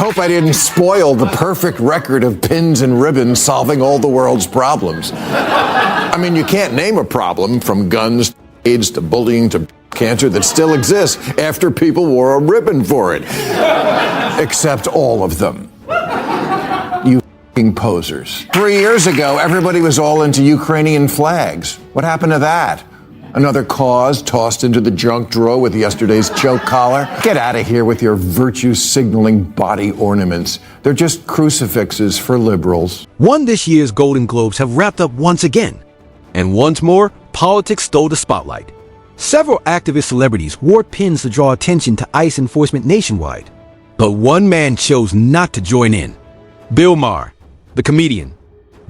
hope I didn't spoil the perfect record of pins and ribbons solving all the world's problems. I mean, you can't name a problem from guns, to AIDS, to bullying, to cancer that still exists after people wore a ribbon for it. Except all of them. You f***ing posers. 3 years ago, everybody was all into Ukrainian flags. What happened to that? Another cause tossed into the junk drawer with yesterday's choke collar? Get out of here with your virtue-signaling body ornaments. They're just crucifixes for liberals. This year's Golden Globes have wrapped up once again. And once more, politics stole the spotlight. Several activist celebrities wore pins to draw attention to ICE enforcement nationwide. But one man chose not to join in. Bill Maher, the comedian,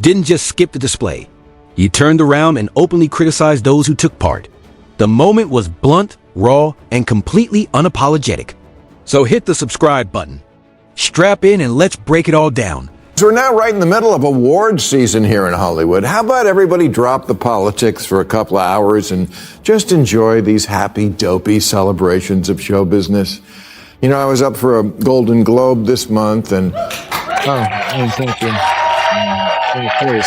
didn't just skip the display. He turned around and openly criticized those who took part. The moment was blunt, raw, and completely unapologetic. So hit the subscribe button. Strap in and let's break it all down. So we're now right in the middle of awards season here in Hollywood. How about everybody drop the politics for a couple of hours and just enjoy these happy, dopey celebrations of show business? You know, I was up for a Golden Globe this month and... Oh, thank you. Please.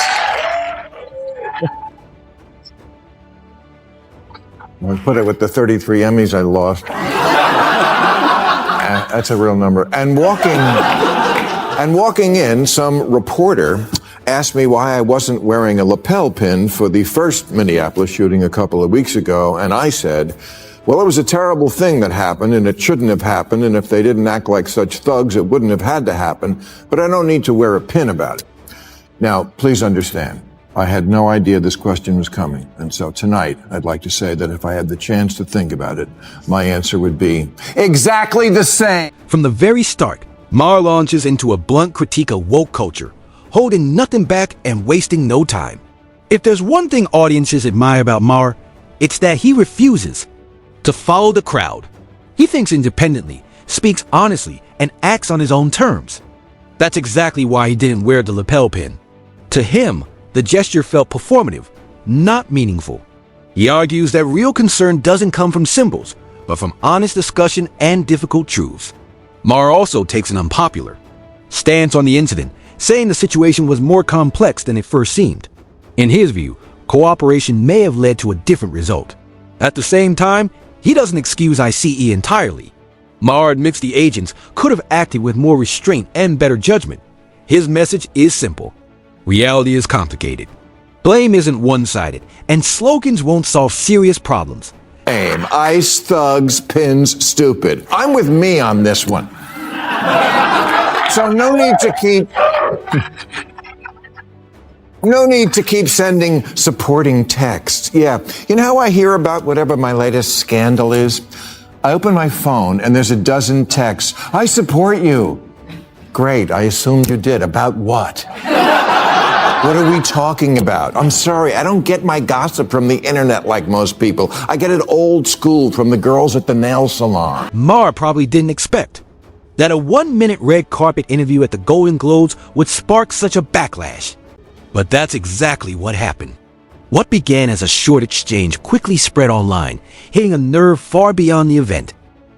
I'll put it with the 33 Emmys I lost. That's a real number. And walking in, some reporter asked me why I wasn't wearing a lapel pin for the first Minneapolis shooting a couple of weeks ago, and I said, well, it was a terrible thing that happened, and it shouldn't have happened, and if they didn't act like such thugs, it wouldn't have had to happen, but I don't need to wear a pin about it. Now, please understand, I had no idea this question was coming, and so tonight, I'd like to say that if I had the chance to think about it, my answer would be exactly the same. From the very start, Maher launches into a blunt critique of woke culture, holding nothing back and wasting no time. If there's one thing audiences admire about Maher, it's that he refuses to follow the crowd. He thinks independently, speaks honestly, and acts on his own terms. That's exactly why he didn't wear the lapel pin. To him, the gesture felt performative, not meaningful. He argues that real concern doesn't come from symbols, but from honest discussion and difficult truths. Maher also takes an unpopular stance on the incident, saying the situation was more complex than it first seemed. In his view, cooperation may have led to a different result. At the same time, he doesn't excuse ICE entirely. Maher admits the agents could have acted with more restraint and better judgment. His message is simple. Reality is complicated. Blame isn't one-sided, and slogans won't solve serious problems. ICE, thugs, pins, stupid. I'm with me on this one. So no need to keep sending supporting texts. Yeah, you know how I hear about whatever my latest scandal is? I open my phone and there's a dozen texts. I support you. Great, I assumed you did. About what? What are we talking about? I'm sorry, I don't get my gossip from the internet like most people. I get it old school from the girls at the nail salon. Maher probably didn't expect that a 1-minute red carpet interview at the Golden Globes would spark such a backlash. But that's exactly what happened. What began as a short exchange quickly spread online, hitting a nerve far beyond the event.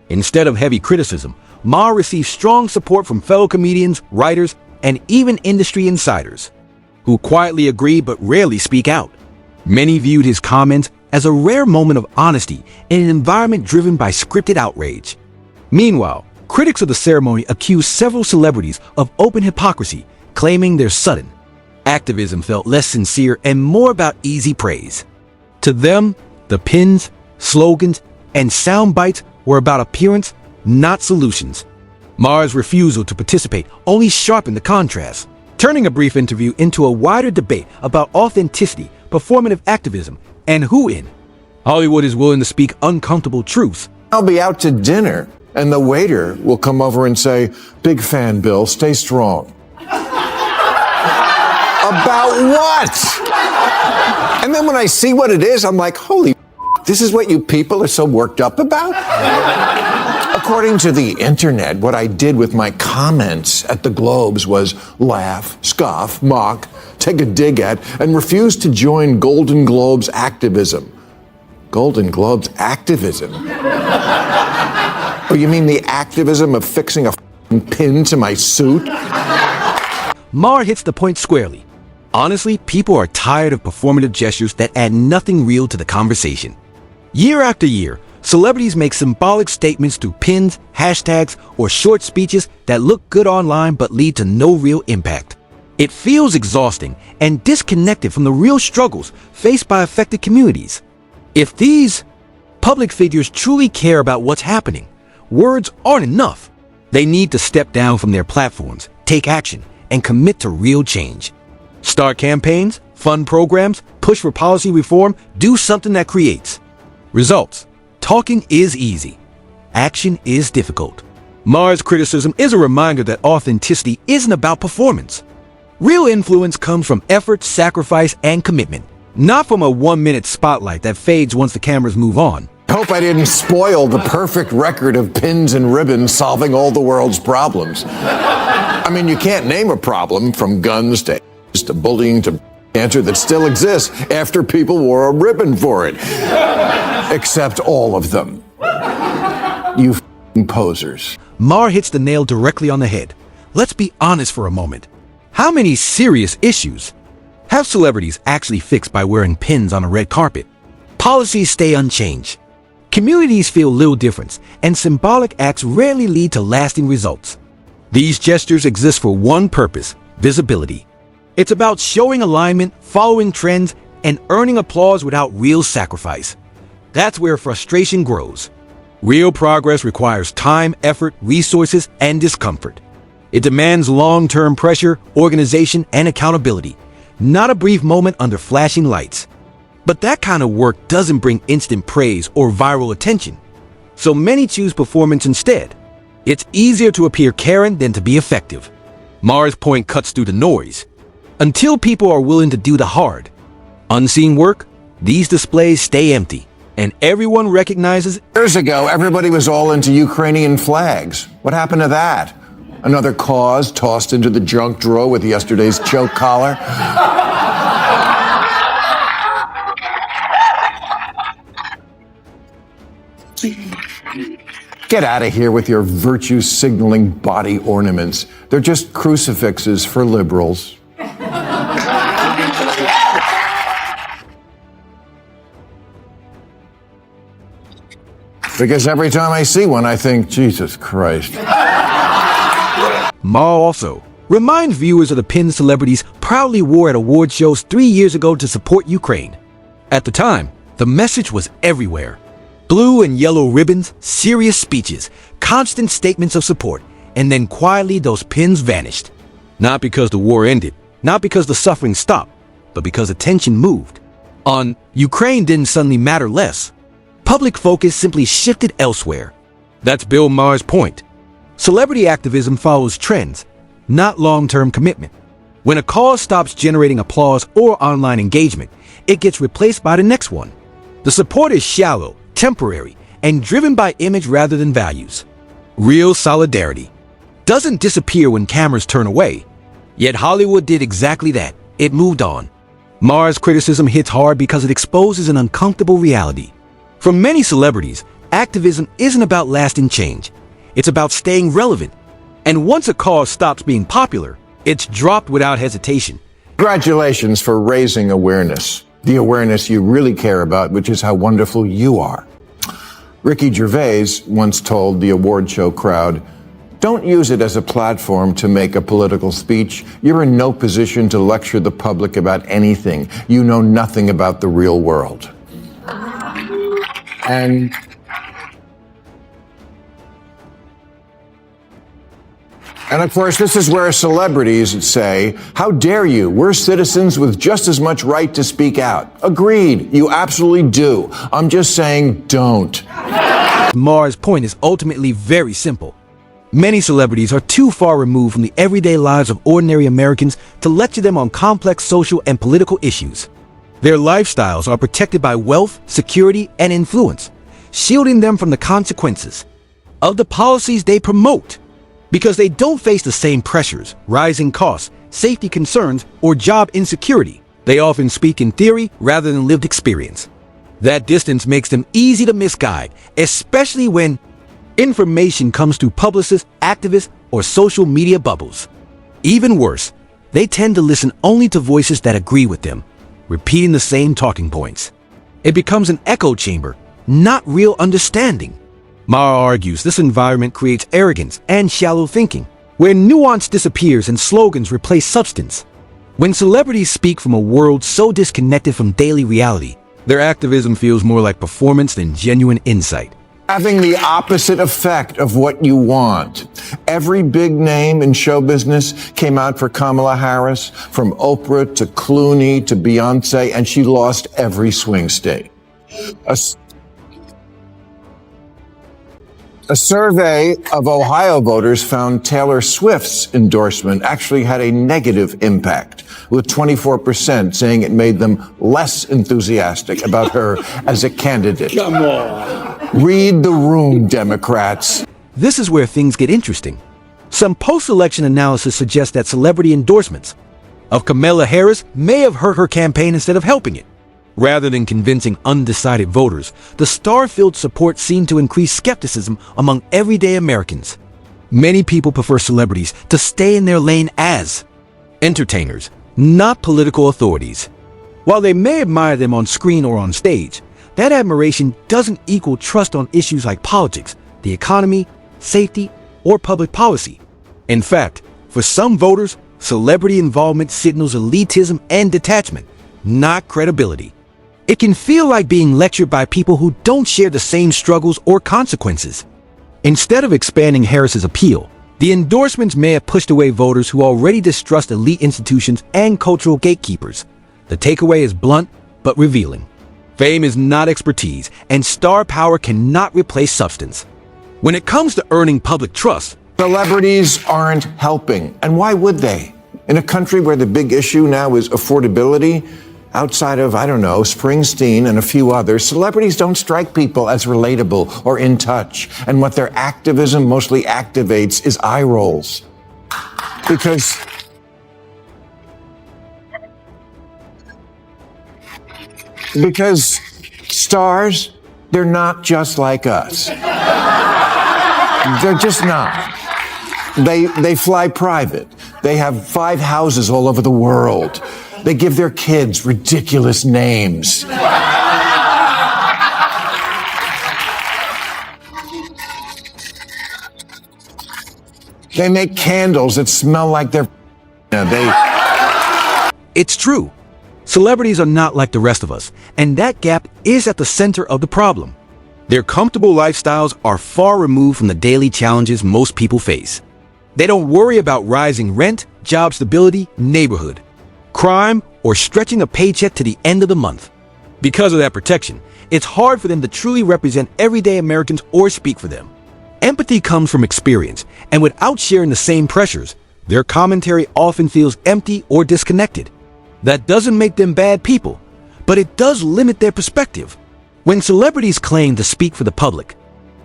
Instead of heavy criticism, Maher received strong support from fellow comedians, writers, and even industry insiders, who quietly agree but rarely speak out. Many viewed his comments as a rare moment of honesty in an environment driven by scripted outrage. Meanwhile, critics of the ceremony accused several celebrities of open hypocrisy, claiming they're sudden. Activism felt less sincere and more about easy praise. To them, the pins, slogans, and sound bites were about appearance, not solutions. Maher's refusal to participate only sharpened the contrast, turning a brief interview into a wider debate about authenticity, performative activism, and who in Hollywood is willing to speak uncomfortable truths. I'll be out to dinner, and the waiter will come over and say, "Big fan, Bill, stay strong." About what? And then when I see what it is, I'm like, holy, this is what you people are so worked up about? According to the internet, what I did with my comments at the Globes was laugh, scoff, mock, take a dig at, and refuse to join Golden Globes activism. Golden Globes activism? Oh, you mean the activism of fixing a pin to my suit? Maher hits the point squarely. Honestly, people are tired of performative gestures that add nothing real to the conversation. Year after year, celebrities make symbolic statements through pins, hashtags, or short speeches that look good online but lead to no real impact. It feels exhausting and disconnected from the real struggles faced by affected communities. If these public figures truly care about what's happening, words aren't enough. They need to step down from their platforms, take action, and commit to real change. Start campaigns, fund programs, push for policy reform, do something that creates results. Talking is easy. Action is difficult. Maher's criticism is a reminder that authenticity isn't about performance. Real influence comes from effort, sacrifice, and commitment, not from a 1-minute spotlight that fades once the cameras move on. I hope I didn't spoil the perfect record of pins and ribbons solving all the world's problems. I mean, you can't name a problem from guns to bullying to cancer that still exists after people wore a ribbon for it. Except all of them. You f***ing posers. Maher hits the nail directly on the head. Let's be honest for a moment. How many serious issues have celebrities actually fixed by wearing pins on a red carpet? Policies stay unchanged. Communities feel little difference, and symbolic acts rarely lead to lasting results. These gestures exist for one purpose: visibility. It's about showing alignment, following trends, and earning applause without real sacrifice. That's where frustration grows. Real progress requires time, effort, resources, and discomfort. It demands long-term pressure, organization, and accountability, not a brief moment under flashing lights. But that kind of work doesn't bring instant praise or viral attention. So many choose performance instead. It's easier to appear caring than to be effective. Maher's point cuts through the noise. Until people are willing to do the hard, unseen work, these displays stay empty, and everyone recognizes. Years ago, everybody was all into Ukrainian flags. What happened to that? Another cause tossed into the junk drawer with yesterday's choke collar? Get out of here with your virtue-signaling body ornaments. They're just crucifixes for liberals. Because every time I see one, I think, Jesus Christ. Maher also reminds viewers of the pins celebrities proudly wore at award shows 3 years ago to support Ukraine. At the time, the message was everywhere. Blue and yellow ribbons, serious speeches, constant statements of support, and then quietly those pins vanished. Not because the war ended, not because the suffering stopped, but because attention moved. On Ukraine didn't suddenly matter less. Public focus simply shifted elsewhere. That's Bill Maher's point. Celebrity activism follows trends, not long-term commitment. When a cause stops generating applause or online engagement, it gets replaced by the next one. The support is shallow, temporary, and driven by image rather than values. Real solidarity doesn't disappear when cameras turn away. Yet Hollywood did exactly that. It moved on. Maher's criticism hits hard because it exposes an uncomfortable reality. For many celebrities, activism isn't about lasting change. It's about staying relevant. And once a cause stops being popular, it's dropped without hesitation. Congratulations for raising awareness. The awareness you really care about, which is how wonderful you are. Ricky Gervais once told the award show crowd, "Don't use it as a platform to make a political speech. You're in no position to lecture the public about anything. You know nothing about the real world." And of course, this is where celebrities say, "How dare you? We're citizens with just as much right to speak out." Agreed, you absolutely do. I'm just saying, don't. Maher's point is ultimately very simple. Many celebrities are too far removed from the everyday lives of ordinary Americans to lecture them on complex social and political issues. Their lifestyles are protected by wealth, security, and influence, shielding them from the consequences of the policies they promote. Because they don't face the same pressures, rising costs, safety concerns, or job insecurity. They often speak in theory rather than lived experience. That distance makes them easy to misguide, especially when Information comes through publicists, activists, or social media bubbles. Even worse, they tend to listen only to voices that agree with them, repeating the same talking points. It becomes an echo chamber, not real understanding. Maher argues this environment creates arrogance and shallow thinking, where nuance disappears and slogans replace substance. When celebrities speak from a world so disconnected from daily reality, their activism feels more like performance than genuine insight. Having the opposite effect of what you want. Every big name in show business came out for Kamala Harris, from Oprah to Clooney to Beyonce, and she lost every swing state. A survey of Ohio voters found Taylor Swift's endorsement actually had a negative impact, with 24% saying it made them less enthusiastic about her as a candidate. Come on. Read the room, Democrats. This is where things get interesting. Some post-election analysis suggests that celebrity endorsements of Kamala Harris may have hurt her campaign instead of helping it. Rather than convincing undecided voters, the star-filled support seemed to increase skepticism among everyday Americans. Many people prefer celebrities to stay in their lane as entertainers, not political authorities. While they may admire them on screen or on stage, that admiration doesn't equal trust on issues like politics, the economy, safety, or public policy. In fact, for some voters, celebrity involvement signals elitism and detachment, not credibility. It can feel like being lectured by people who don't share the same struggles or consequences. Instead of expanding Harris's appeal, the endorsements may have pushed away voters who already distrust elite institutions and cultural gatekeepers. The takeaway is blunt but revealing. Fame is not expertise, and star power cannot replace substance. When it comes to earning public trust, Celebrities aren't helping. And why would they? In a country where the big issue now is affordability, outside of, Springsteen and a few others, celebrities don't strike people as relatable or in touch. And what their activism mostly activates is eye rolls. Because stars, they're not just like us. They're just not. They fly private. They have 5 houses all over the world. They give their kids ridiculous names. They make candles that smell like they're... it's true. Celebrities are not like the rest of us, and that gap is at the center of the problem. Their comfortable lifestyles are far removed from the daily challenges most people face. They don't worry about rising rent, job stability, neighborhood, crime, or stretching a paycheck to the end of the month. Because of that protection, it's hard for them to truly represent everyday Americans or speak for them. Empathy comes from experience, and without sharing the same pressures, their commentary often feels empty or disconnected. That doesn't make them bad people, but it does limit their perspective. When celebrities claim to speak for the public,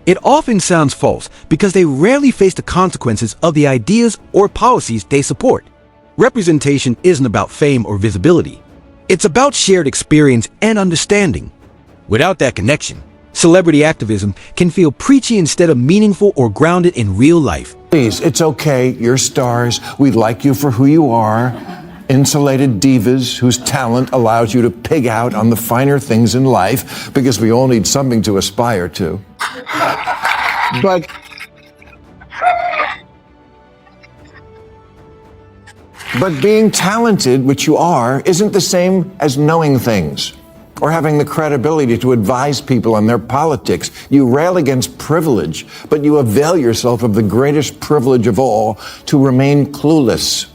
it often sounds false because they rarely face the consequences of the ideas or policies they support. Representation isn't about fame or visibility. It's about shared experience and understanding. Without that connection, celebrity activism can feel preachy instead of meaningful or grounded in real life. Please, it's okay. You're stars. We like you for who you are. Insulated divas whose talent allows you to pig out on the finer things in life because we all need something to aspire to. But being talented, which you are, isn't the same as knowing things or having the credibility to advise people on their politics. You rail against privilege, but you avail yourself of the greatest privilege of all, to remain clueless.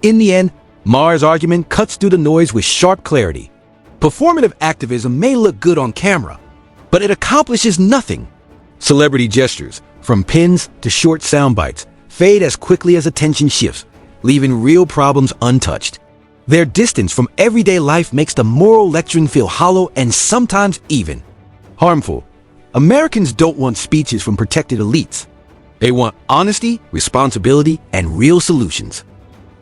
In the end, Maher's argument cuts through the noise with sharp clarity. Performative activism may look good on camera, but it accomplishes nothing. Celebrity gestures, from pins to short sound bites, fade as quickly as attention shifts, leaving real problems untouched. Their distance from everyday life makes the moral lecturing feel hollow and sometimes even harmful. Americans don't want speeches from protected elites. They want honesty, responsibility, and real solutions.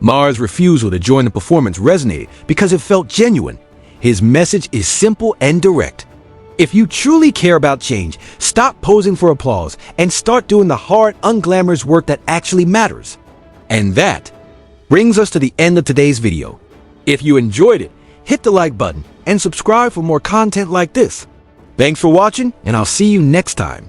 Maher's refusal to join the performance resonated because it felt genuine. His message is simple and direct. If you truly care about change, stop posing for applause and start doing the hard, unglamorous work that actually matters. And that brings us to the end of today's video. If you enjoyed it, hit the like button and subscribe for more content like this. Thanks for watching, and I'll see you next time.